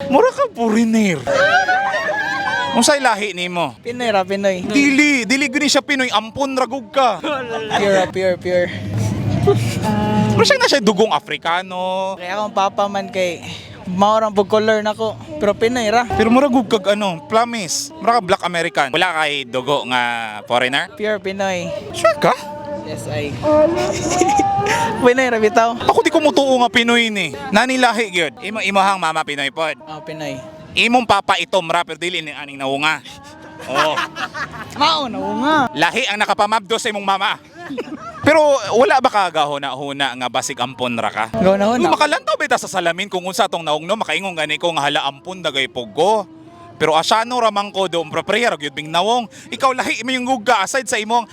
Mura ka foreigner. Unsay lahi nimo? Pinoy ra, Pinoy. Dili guni siya Pinoy, ampon ragog ka. Pure. Pero siya na siya dugong Afrikano. Kaya akong papa man kay maurang pag color nako. Pero Pinoy ra. Pero mura gug kag promise. Mura ka black American. Wala kay dugo nga foreigner? Pure Pinoy. Sure ka? Yes, ay. Pinoy ra bitaw. Ako di ko mutuo nga Pinoy ni. Nani lahi gyud. Imong mama Pinoy pod. Pinoy. Imong papa itom ra pero dili ni aning naunga. Oh. Mao na nga. Lahi ang nakapamabdo sa imong mama. Pero wala ba ka gahuna-huna nga basig ampon ra ka? Gahuna-huna. Kung makalantaw bita sa salamin kung unsa tong naungno makaingon gani ko nga hala ampon dagay pogo. Pero asyano ramang ko do prayer gyud bing nawong. Ikaw lahi mo yung guga aside sa imong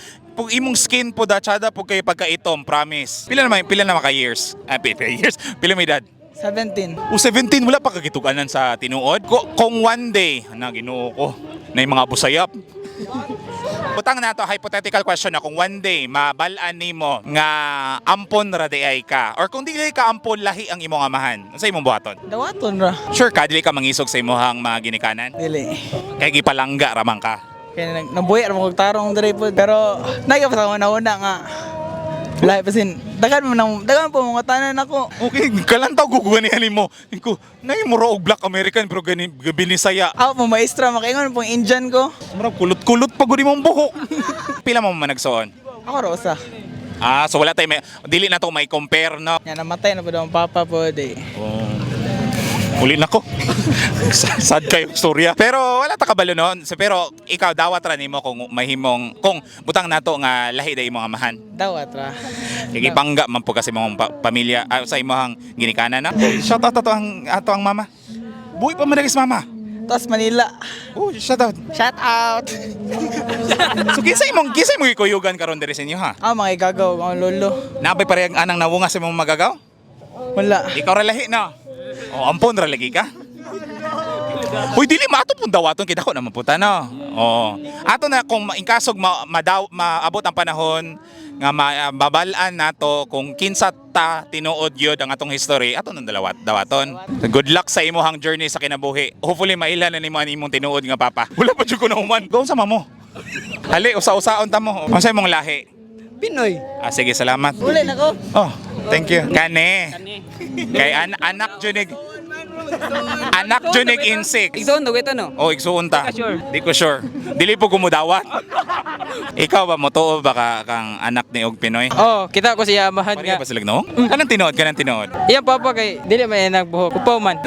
skin po da tsada po kay pagkaitom, promise. Pila na ka years? Years. Pila may edad? 17. O 17 wala pa kagituganan sa tinuod. Kung one day na Ginoo ko na yung mga busayap. Butang na to hypothetical question na kung one day mabalaan nimo nga ampon ra di ay ka or kung dili ka ampon lahi ang imong amahan. Unsa imong buhaton? Dawaton ra. Sure ka dili ka mangisog sa imong mga ginikanan? Dili. Kay gipalangga ramang ka. Kaya nabuhi ra mo kog tarong diri po. Pero nagapasama na una nga. Lahi pasin. Dagan po mga tanan ako. Okay, kalantaw guganihan nimo. Ko, nay mo ra og black American pero gani binisaya. Ako po maestra makaingon pong Indian ko. Murag kulot-kulot pa gud imong buhok. Pila mo man nagsuon? Ako rosa. So wala tay dili na to may compare no. Yan namatay na po daw ang papa po di. Oh. Uli na ko. Sad kayo storya. Pero wala ta kabalo noon. Pero ikaw dawat ra nimo kung mahimong kung butang nato nga lahi day imong amahan. Dawat ra. Igipangga man po kasi imong pamilya sa imong ginikanan na. Shout out ato ang mama. Buhi pa madagis mama. Tapos Manila. Oh, shout out. Shout out. So kinsa imong ikuyugan karon diri sa inyo ha? Mga igagaw, mga lolo. Nabay parehang anang nawunga sa imong magagaw? Wala. Ikaw ra lahi no. Oh, ampon ra lagi ka. Hoy dili maato pun dawaton kita ko naman puta no. Oh. Ato na kung inkasog maabot ang panahon nga mababalaan nato kung kinsa ta tinuod gyud ang atong history ato nang dawaton. Good luck sa imong journey sa kinabuhi. Hopefully mailan na nimo imong tinuod nga papa. Wala pa jud ko na human. Go sa mamo. Hali usa-usaon ta mo. Unsa imong lahi? Pinoy. Sige, salamat. Uli na ko. Oh, thank you. Kani. Kay anak junig. Anak junig insect. Igsoon daw ito no? Oh, igsuon ta. Di ka sure? Di ko sure. Dili po gumudawat. Ikaw ba mo tuo ba kang anak ni og Pinoy? Oh, kita ko siya amahan Pareha nga. ba sila no? Kanang tinuod? Iyang papa kay dili may nagbuhok. Upaw man.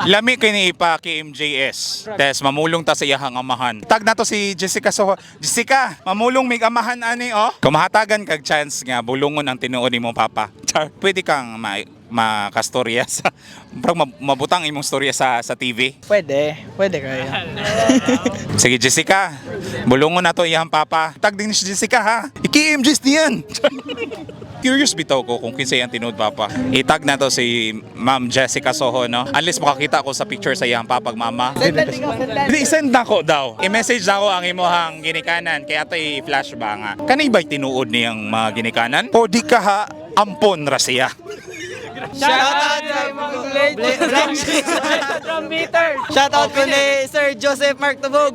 Lami kay ni ipa kay MJS. Tes mamulong ta sa iyang amahan. Tag nato si Jessica Jessica, mamulong mig amahan ani oh. Kumahatagan kag chance nga bulungon ang tinuod nimo papa. Char, pwede kang makastorya sa mabutang imong storya sa TV. Pwede kayo. Sige Jessica, bulungon na to iyang papa. Tag din si Jessica ha. Iki-MJs niyan. Curious bitaw ko kung kinsa iyang tinuod papa. Itag na to si Ma'am Jessica Soho no. Unless makakita ko sa picture sa iyang papa mama. Hindi send na ko daw. I-message na ko ang imuhang ginikanan kaya ato i-flash ba nga. Kanay ba'y tinuod niyang mga ginikanan? O di ka ha ampon ra siya. Shout out sa imong trumpeter. Shout out ko ni Sir Joseph Mark Tubog.